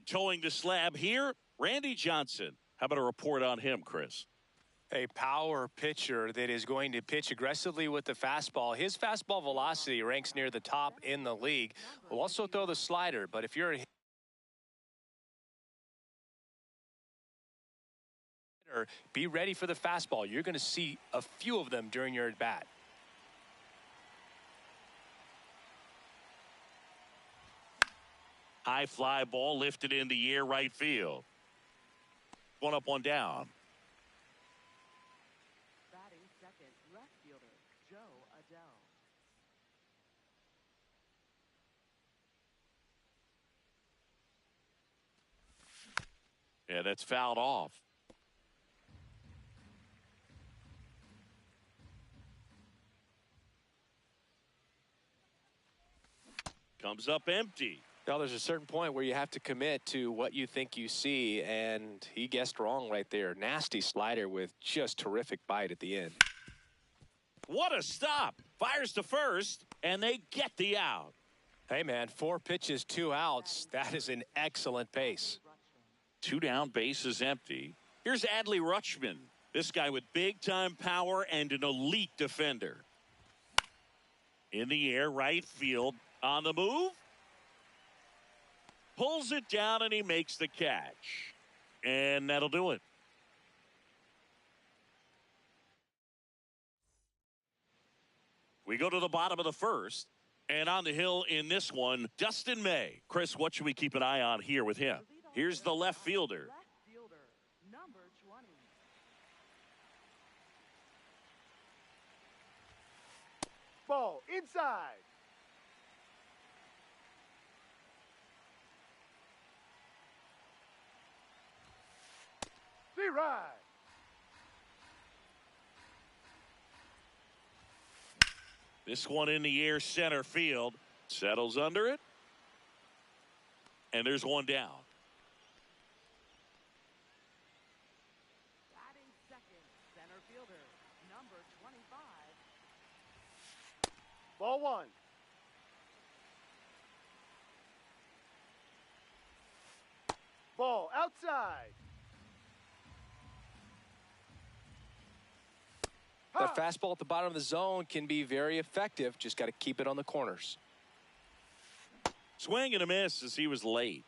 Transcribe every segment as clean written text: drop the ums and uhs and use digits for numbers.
And towing the slab here, Randy Johnson. How about a report on him, Chris? A power pitcher that is going to pitch aggressively with the fastball. His fastball velocity ranks near the top in the league. Will also throw the slider, but if you're a hitter, be ready for the fastball. You're going to see a few of them during your at-bat. High fly ball lifted in the air, right field. One up, one down. Batting second, left fielder, Joe Adele. Yeah, that's fouled off. Comes up empty. Well, there's a certain point where you have to commit to what you think you see, and he guessed wrong right there. Nasty slider with just terrific bite at the end. What a stop. Fires to first, and they get the out. Hey, man, 4 pitches, 2 outs. That is an excellent pace. 2 down, base is empty. Here's Adley Rutschman. This guy with big-time power and an elite defender. In the air, right field. On the move. Pulls it down, and he makes the catch. And that'll do it. We go to the bottom of the first. And on the hill in this one, Dustin May. Chris, what should we keep an eye on here with him? Here's the left fielder. Left fielder, number 20. Ball inside. Right. This one in the air, center field. Settles under it. And there's one down. Batting second, center fielder, number 25. Ball 1. Ball outside. That fastball at the bottom of the zone can be very effective. Just got to keep it on the corners. Swing and a miss as he was late.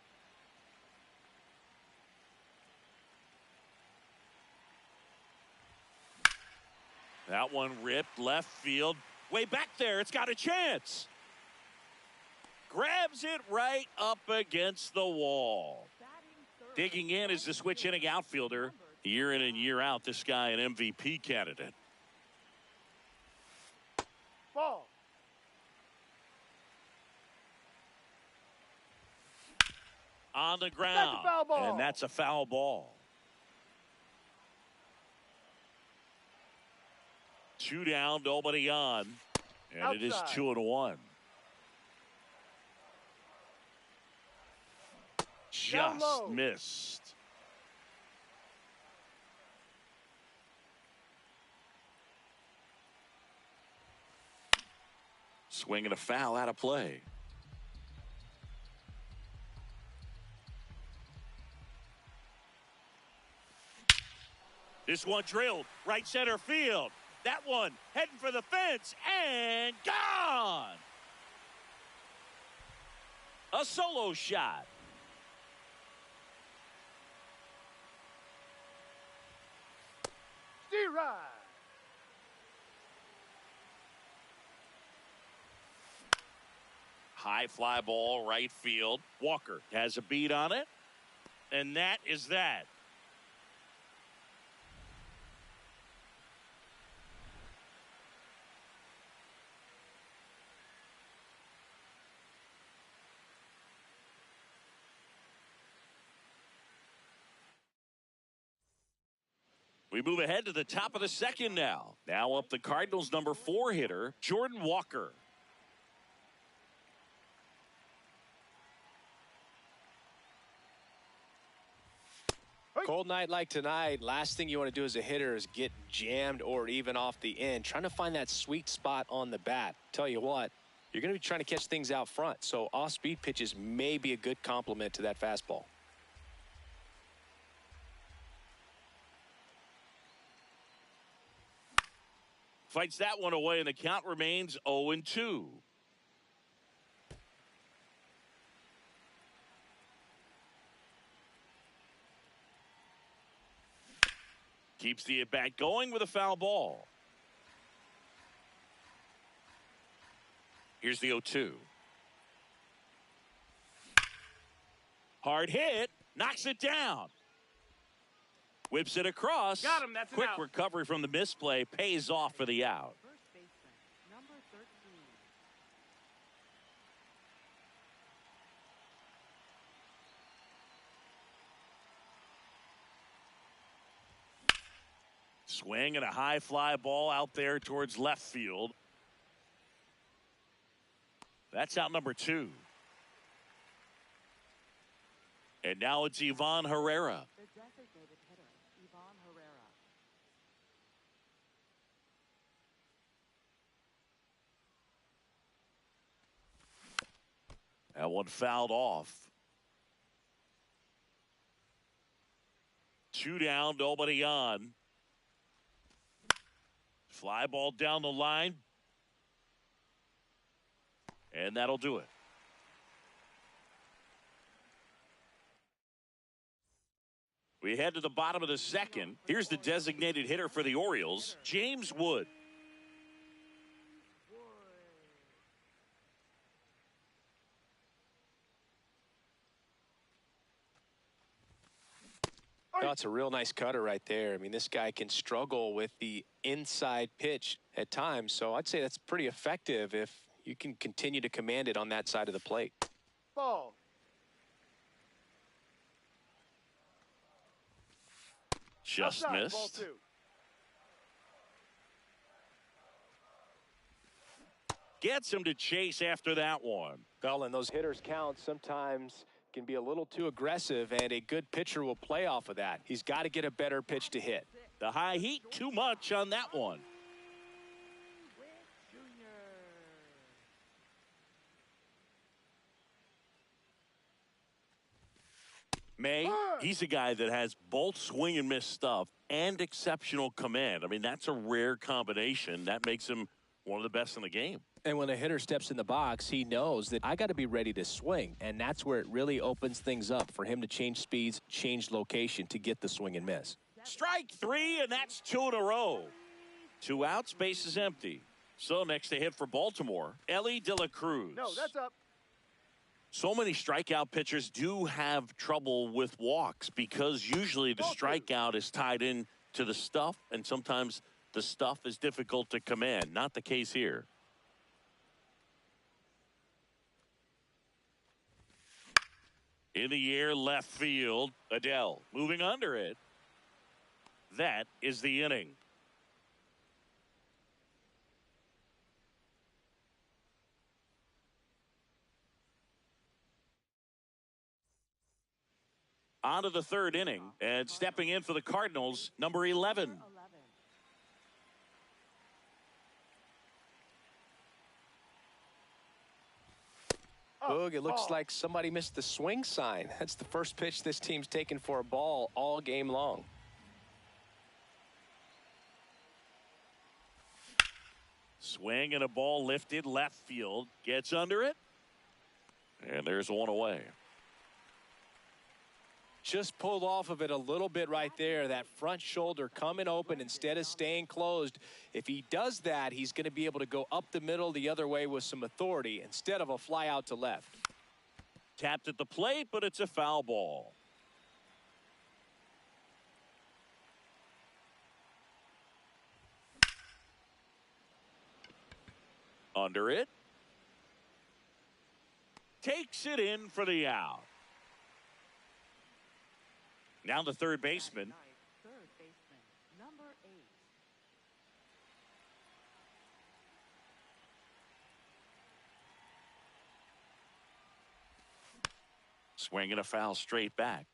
That one ripped left field. Way back there. It's got a chance. Grabs it right up against the wall. Digging in is the switch hitting outfielder. Year in and year out, this guy an MVP candidate. Ball. On the ground. That's a foul ball. And that's a foul ball. 2 down, nobody on. And Outside. It is 2-1. Just missed. Swing and a foul out of play. This one drilled right center field. That one heading for the fence and gone. A solo shot. D-Ride. High fly ball, right field. Walker has a beat on it. And that is that. We move ahead to the top of the second now. Now up the Cardinals' number 4 hitter, Jordan Walker. Cold night like tonight, last thing you want to do as a hitter is get jammed or even off the end. Trying to find that sweet spot on the bat. Tell you what, you're going to be trying to catch things out front. So off-speed pitches may be a good complement to that fastball. Fights that one away, and the count remains 0-2. Keeps the at-bat going with a foul ball. Here's the 0-2. Hard hit. Knocks it down. Whips it across. Got him, that's an Quick out. recovery from the misplay. Pays off for the out. First baseman, number 13. Swing and a high fly ball out there towards left field. That's out number 2. And now it's Ivan Herrera. The designated hitter, Ivan Herrera. That one fouled off. 2 down, nobody on. Fly ball down the line. And that'll do it. We head to the bottom of the second. Here's the designated hitter for the Orioles, James Wood. That's a real nice cutter right there. I mean, this guy can struggle with the inside pitch at times, so I'd say that's pretty effective if you can continue to command it on that side of the plate. Ball. Just Outside, missed. Ball 2. Gets him to chase after that one. Well, and those hitters count sometimes can be a little too aggressive, and a good pitcher will play off of that. He's got to get a better pitch to hit. The high heat, too much on that one. May, he's a guy that has both swing and miss stuff and exceptional command. I mean, that's a rare combination. That makes him one of the best in the game. And when a hitter steps in the box, he knows that I got to be ready to swing, and that's where it really opens things up for him to change speeds, change location to get the swing and miss. Strike 3, and that's 2 in a row. 2 outs, base is empty. So next to hit for Baltimore, Ellie De La Cruz. No, that's up. So many strikeout pitchers do have trouble with walks because usually the strikeout is tied in to the stuff, and sometimes the stuff is difficult to command. Not the case here. In the air, left field, Adele moving under it. That is the inning. On to the third inning, and stepping in for the Cardinals, number 11. Boog, it looks like somebody missed the swing sign. That's the first pitch this team's taken for a ball all game long. Swing and a ball lifted left field. Gets under it. And there's one away. Just pulled off of it a little bit right there. That front shoulder coming open instead of staying closed. If he does that, he's going to be able to go up the middle the other way with some authority instead of a fly out to left. Tapped at the plate, but it's a foul ball. Under it. Takes it in for the out. Now the third baseman. Third baseman, number 8. Swinging a foul straight back.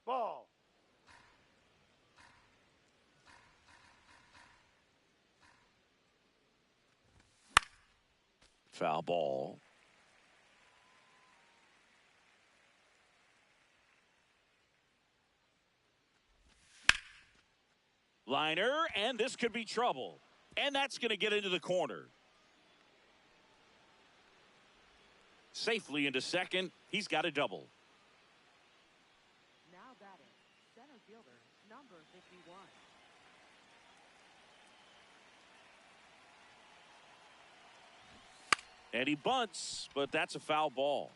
Ball. Foul ball. Liner, and this could be trouble. And that's going to get into the corner. Safely into second. He's got a double. Now batting, center fielder, number 51. And he bunts, but that's a foul ball.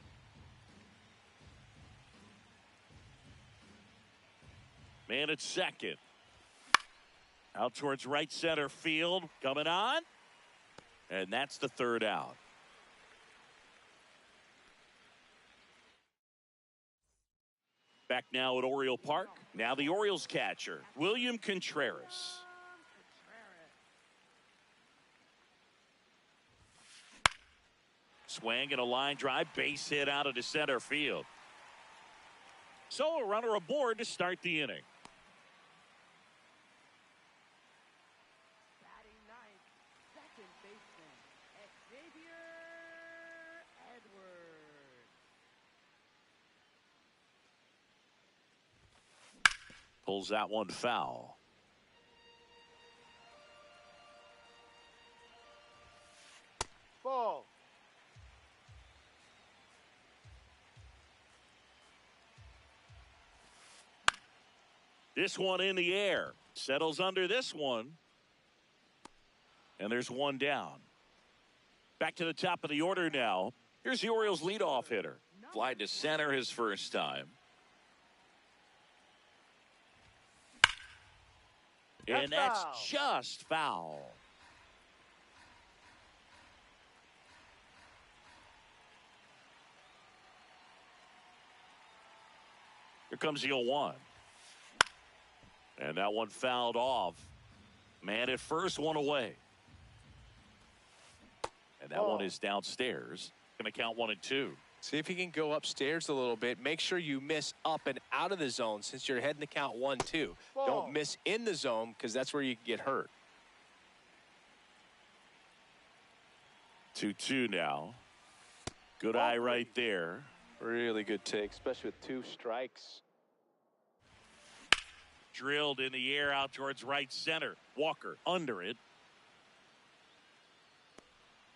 Man at second. Out towards right center field. Coming on. And that's the third out. Back now at Oriole Park. Now the Orioles catcher, William Contreras. Swing and a line drive, base hit out of the center field. So a runner aboard to start the inning. Batting ninth, second baseman, Xavier Edwards. Pulls that one foul. Ball. This one in the air. Settles under this one. And there's one down. Back to the top of the order now. Here's the Orioles leadoff hitter. Fly to center his first time. And that's foul. just foul. Here comes the 0-1. And that one fouled off. Man at first, one away. And that one is downstairs. Going to count 1 and 2. See if you can go upstairs a little bit. Make sure you miss up and out of the zone since you're heading to count 1-2. Don't miss in the zone because that's where you can get hurt. 2-2 now. Good eye right there. Really good take, especially with 2 strikes. Drilled in the air out towards right center. Walker under it.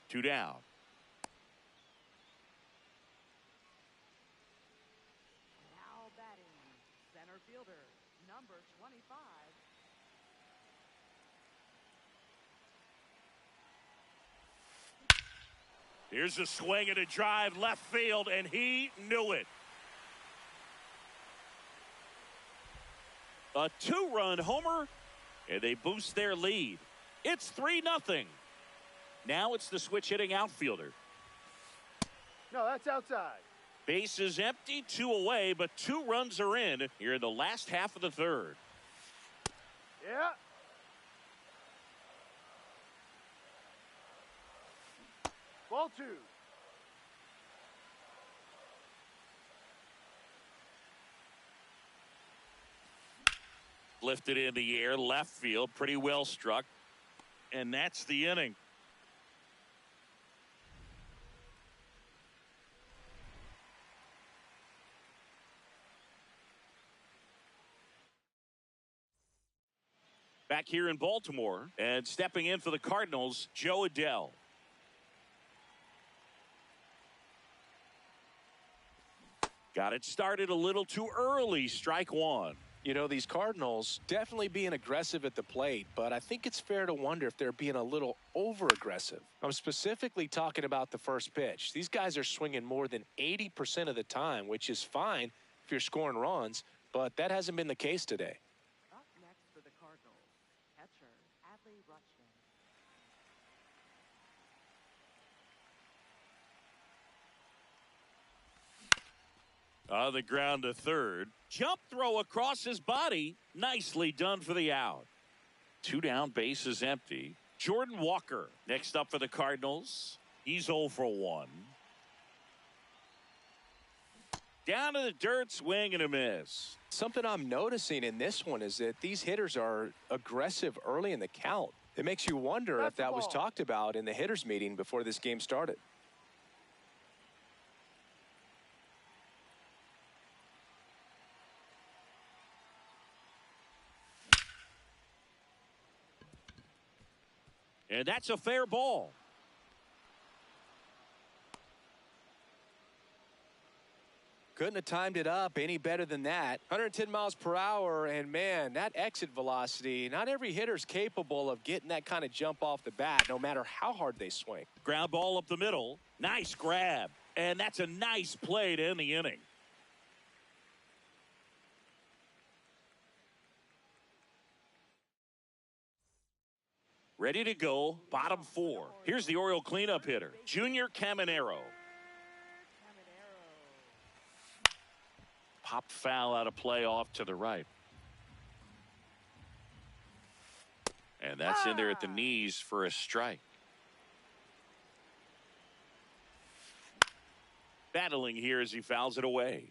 2 down. Now batting, center fielder, number 25. Here's a swing and a drive left field, and he knew it. A 2-run homer, and they boost their lead. It's 3-0. Now it's the switch hitting outfielder. No, that's outside. Base is empty, 2 away, but 2 runs are in here in the last half of the third. Yeah. Ball 2. Lifted in the air, left field, pretty well struck. And that's the inning. Back here in Baltimore, and stepping in for the Cardinals, Joe Adell. Got it started a little too early, strike 1. You know, these Cardinals definitely being aggressive at the plate, but I think it's fair to wonder if they're being a little over-aggressive. I'm specifically talking about the first pitch. These guys are swinging more than 80% of the time, which is fine if you're scoring runs, but that hasn't been the case today. Up next for the Cardinals, catcher, Adley Rutschman. On the ground to third. Jump throw across his body. Nicely done for the out. 2 down, base is empty. Jordan Walker next up for the Cardinals. He's 0 for 1. Down to the dirt, swing and a miss. Something I'm noticing in this one is that these hitters are aggressive early in the count. It makes you wonder if that was talked about in the hitters meeting before this game started. And that's a fair ball. Couldn't have timed it up any better than that. 110 miles per hour, and man, that exit velocity, not every hitter's capable of getting that kind of jump off the bat, no matter how hard they swing. Ground ball up the middle. Nice grab. And that's a nice play to end the inning. Ready to go, bottom four. Here's the Oriole cleanup hitter, Junior Caminero. Popped foul out of play off to the right. And that's in there at the knees for a strike. Battling here as he fouls it away.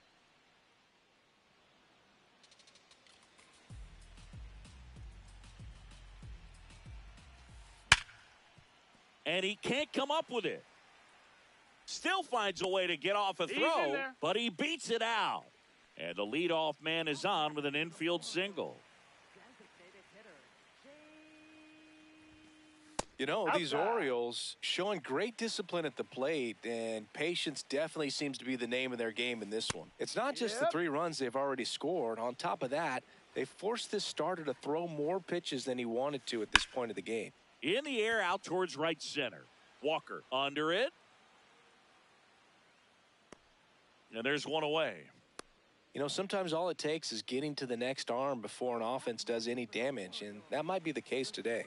And he can't come up with it. Still finds a way to get off a throw, but he beats it out. And the leadoff man is on with an infield single. You know, these Orioles showing great discipline at the plate, and patience definitely seems to be the name of their game in this one. It's not just the 3 runs they've already scored. On top of that, they forced this starter to throw more pitches than he wanted to at this point of the game. In the air out towards right center. Walker under it. And there's one away. You know, sometimes all it takes is getting to the next arm before an offense does any damage, and that might be the case today.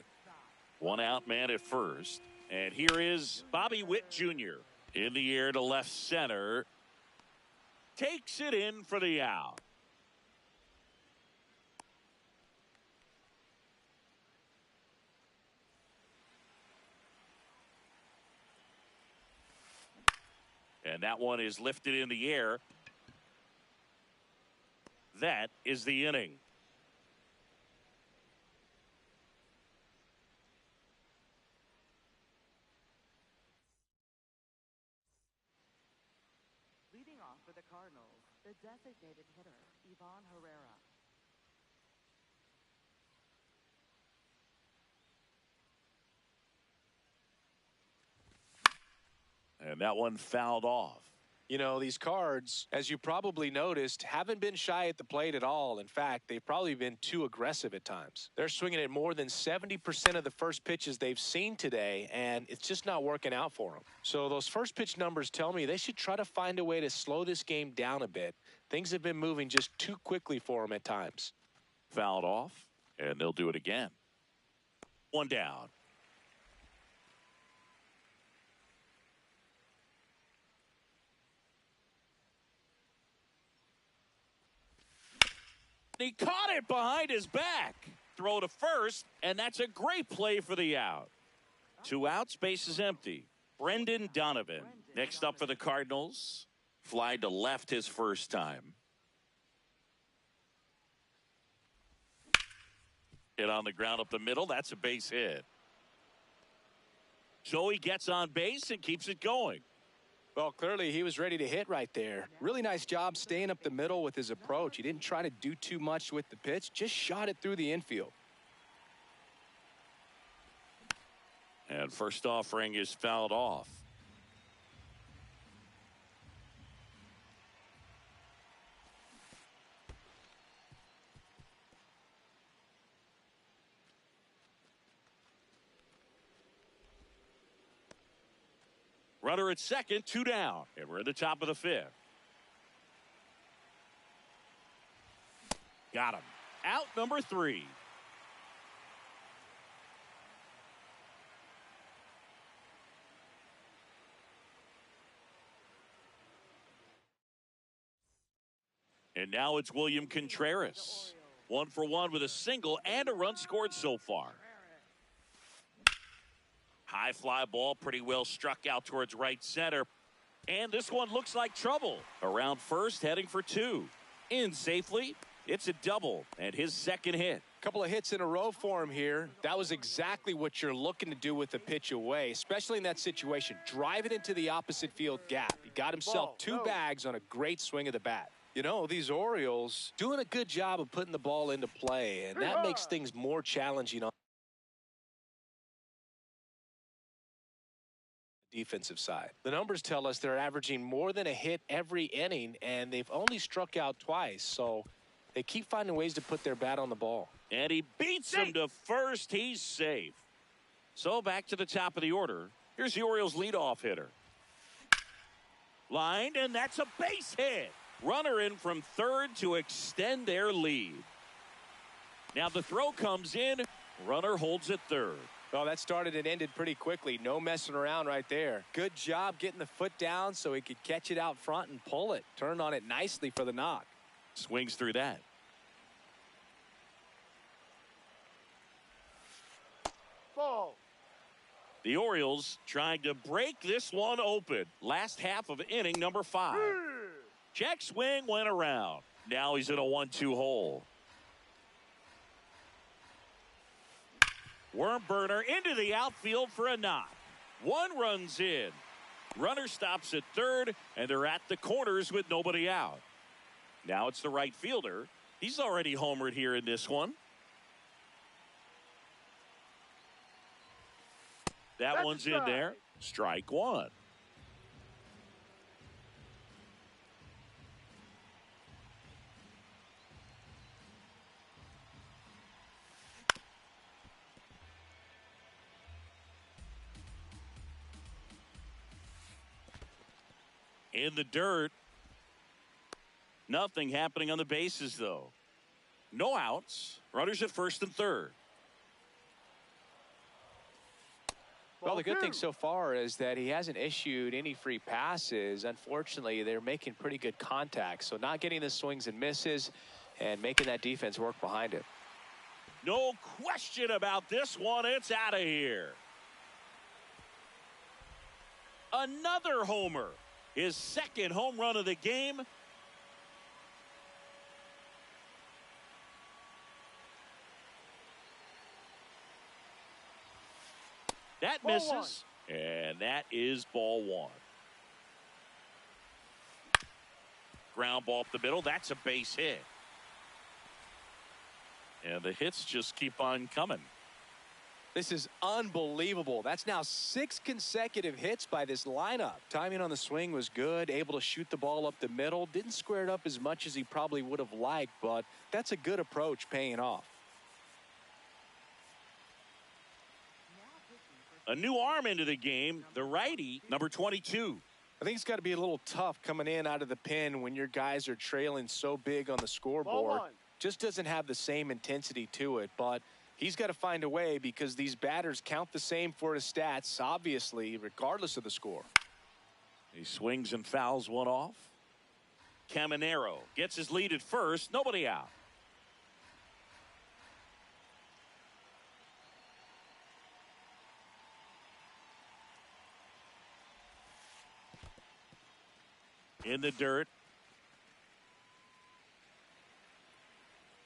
One out man at first. And here is Bobby Witt Jr. in the air to left center. Takes it in for the out. And that one is lifted in the air. That is the inning. Leading off for the Cardinals, the designated hitter, Ivan Herrera. And that one fouled off. You know, these Cards, as you probably noticed, haven't been shy at the plate at all. In fact, they've probably been too aggressive at times. They're swinging at more than 70% of the first pitches they've seen today, and it's just not working out for them. So those first pitch numbers tell me they should try to find a way to slow this game down a bit. Things have been moving just too quickly for them at times. Fouled off, and they'll do it again. One down. He caught it behind his back. Throw to first, and that's a great play for the out. 2 outs, base is empty. Brendan Donovan next up for the Cardinals. Fly to left his first time. Hit on the ground up the middle. That's a base hit. So he gets on base and keeps it going. Well, clearly he was ready to hit right there. Really nice job staying up the middle with his approach. He didn't try to do too much with the pitch, just shot it through the infield. And first offering is fouled off. Runner at second, 2 down. And we're at the top of the 5th. Got him. Out number 3. And now it's William Contreras. 1 for 1 with a single and a run scored so far. High fly ball, pretty well struck out towards right center. And this one looks like trouble. Around first, heading for 2. In safely, it's a double, and his second hit. Couple of hits in a row for him here. That was exactly what you're looking to do with the pitch away, especially in that situation. Drive it into the opposite field gap. He got himself 2 bags on a great swing of the bat. You know, these Orioles doing a good job of putting the ball into play, and that makes things more challenging on defensive side. The numbers tell us they're averaging more than a hit every inning, and they've only struck out twice, so they keep finding ways to put their bat on the ball. And he beats him to first. He's safe. So back to the top of the order. Here's the Orioles' leadoff hitter. Lined, and that's a base hit. Runner in from third to extend their lead. Now the throw comes in. Runner holds at third. Well, that started and ended pretty quickly. No messing around right there. Good job getting the foot down so he could catch it out front and pull it. Turned on it nicely for the knock. Swings through that. Ball. The Orioles trying to break this one open. Last half of inning number 5. Check swing went around. Now he's in a 1-2 hole. Worm burner into the outfield for a knock. 1 runs in. Runner stops at third, and they're at the corners with nobody out. Now it's the right fielder. He's already homered here in this one. That one's in there. Strike 1. In the dirt. Nothing happening on the bases, though. No outs. Runners at first and third. Well, the good thing so far is that he hasn't issued any free passes. Unfortunately, they're making pretty good contact. So not getting the swings and misses and making that defense work behind it. No question about this one. It's out of here. Another homer. His second home run of the game. That misses, and that is ball 1. Ground ball up the middle. That's a base hit. And the hits just keep on coming. This is unbelievable. That's now 6 consecutive hits by this lineup. Timing on the swing was good, able to shoot the ball up the middle. Didn't square it up as much as he probably would have liked, but that's a good approach paying off. A new arm into the game, the righty, number 22. I think it's got to be a little tough coming in out of the pen when your guys are trailing so big on the scoreboard. Just doesn't have the same intensity to it, but he's got to find a way because these batters count the same for his stats, obviously, regardless of the score. He swings and fouls one off. Caminero gets his lead at first. Nobody out. In the dirt.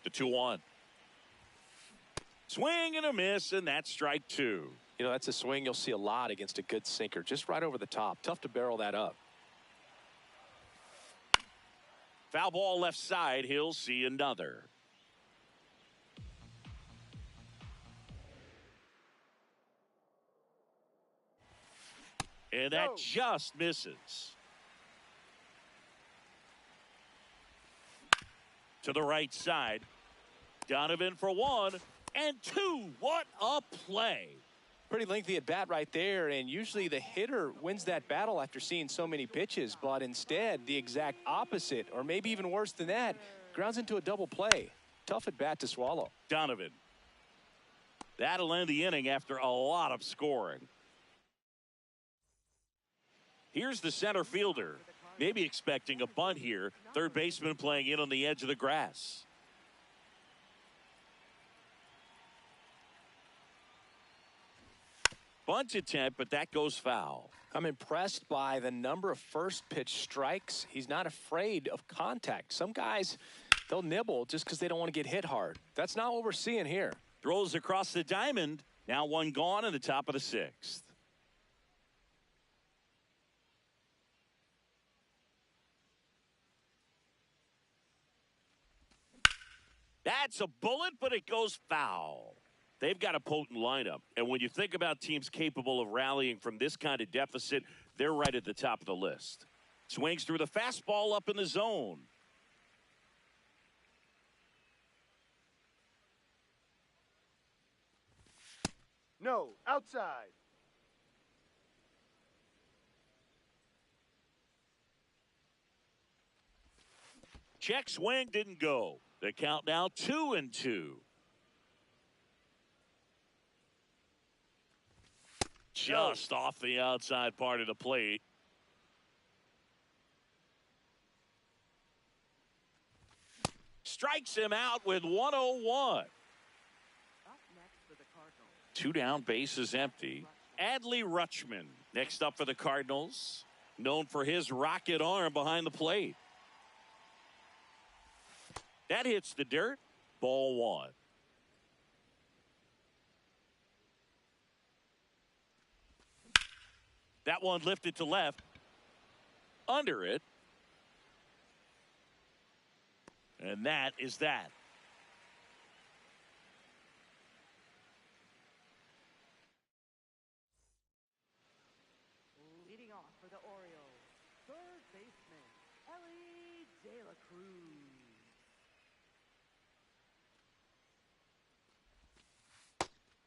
The 2-1. Swing and a miss, and that's strike 2. You know, that's a swing you'll see a lot against a good sinker. Just right over the top. Tough to barrel that up. Foul ball left side. He'll see another. And that just misses. To the right side. Donovan for 1 and 2. What a play. Pretty lengthy at bat right there, and usually the hitter wins that battle after seeing so many pitches, but instead the exact opposite, or maybe even worse than that, grounds into a double play. Tough at bat to swallow. Donovan. That'll end the inning after a lot of scoring. Here's the center fielder. Maybe expecting a bunt here. Third baseman playing in on the edge of the grass. Bunt attempt, but that goes foul. I'm impressed by the number of first pitch strikes. He's not afraid of contact. Some guys, they'll nibble just because they don't want to get hit hard. That's not what we're seeing here. Throws across the diamond. Now 1 gone in the top of the 6th. That's a bullet, but it goes foul. They've got a potent lineup. And when you think about teams capable of rallying from this kind of deficit, they're right at the top of the list. Swings through the fastball up in the zone. No, outside. Check swing didn't go. The count now 2-2. Just off the outside part of the plate. Strikes him out with 101. Up next for the Cardinals. 2 down, bases empty. Adley Rutschman next up for the Cardinals. Known for his rocket arm behind the plate. That hits the dirt. Ball 1. That one lifted to left. Under it. And that is that. Leading off for the Orioles, third baseman, Ellie De La Cruz.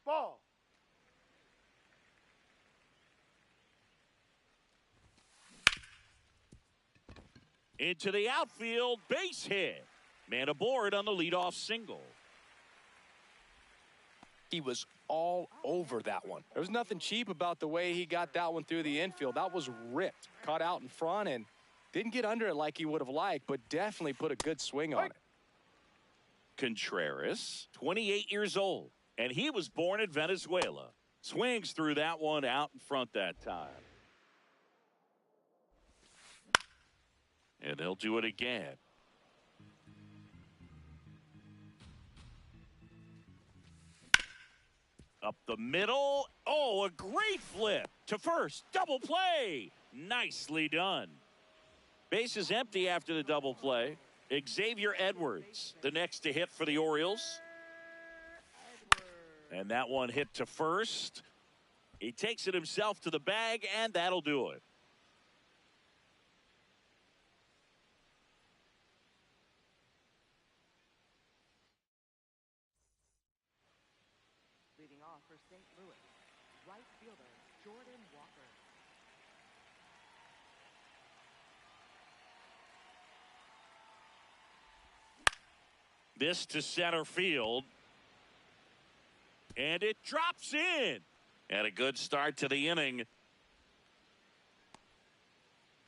Ball. Into the outfield, base hit. Man aboard on the leadoff single. He was all over that one. There was nothing cheap about the way he got that one through the infield. That was ripped. Caught out in front and didn't get under it like he would have liked, but definitely put a good swing on it. Contreras, 28 years old, and he was born in Venezuela. Swings through that one out in front that time. And they'll do it again. Up the middle. Oh, a great flip to first. Double play. Nicely done. Base is empty after the double play. Xavier Edwards, the next to hit for the Orioles. And that one hit to first. He takes it himself to the bag, and that'll do it. Leading off for St. Louis, right fielder Jordan Walker. This to center field. And it drops in. And a good start to the inning.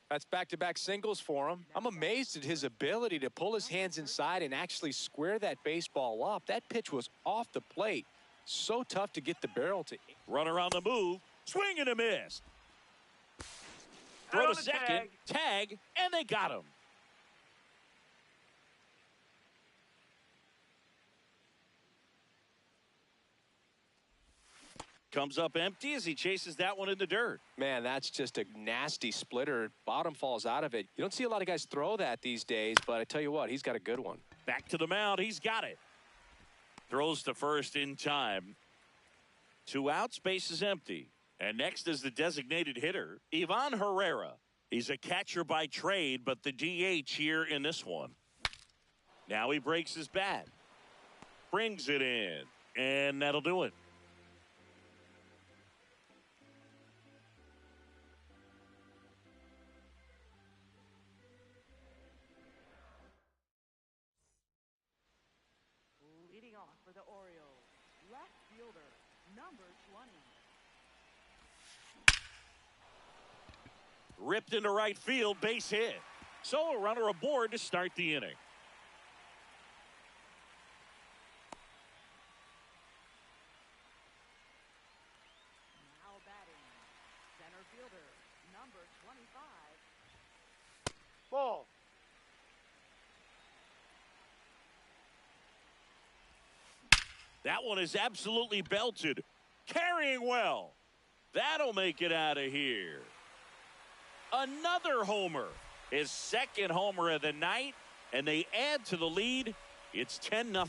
That's back-to-back singles for him. I'm amazed at his ability to pull his hands inside and actually square that baseball up. That pitch was off the plate. So tough to get the barrel to. Runner on the move. Swing and a miss. Throw to second. Tag. And they got him. Comes up empty as he chases that one in the dirt. Man, that's just a nasty splitter. Bottom falls out of it. You don't see a lot of guys throw that these days, but I tell you what, he's got a good one. Back to the mound. He's got it. Throws to first in time. 2 outs, base is empty. And next is the designated hitter, Ivan Herrera. He's a catcher by trade, but the DH here in this one. Now he breaks his bat. Brings it in. And that'll do it. Leading off for the Orioles, left fielder number 20. Ripped into right field, base hit. So a runner aboard to start the inning. Now batting, center fielder number 25. Ball. That one is absolutely belted. Carrying well. That'll make it out of here. Another homer. His second homer of the night. And they add to the lead. It's 10-0.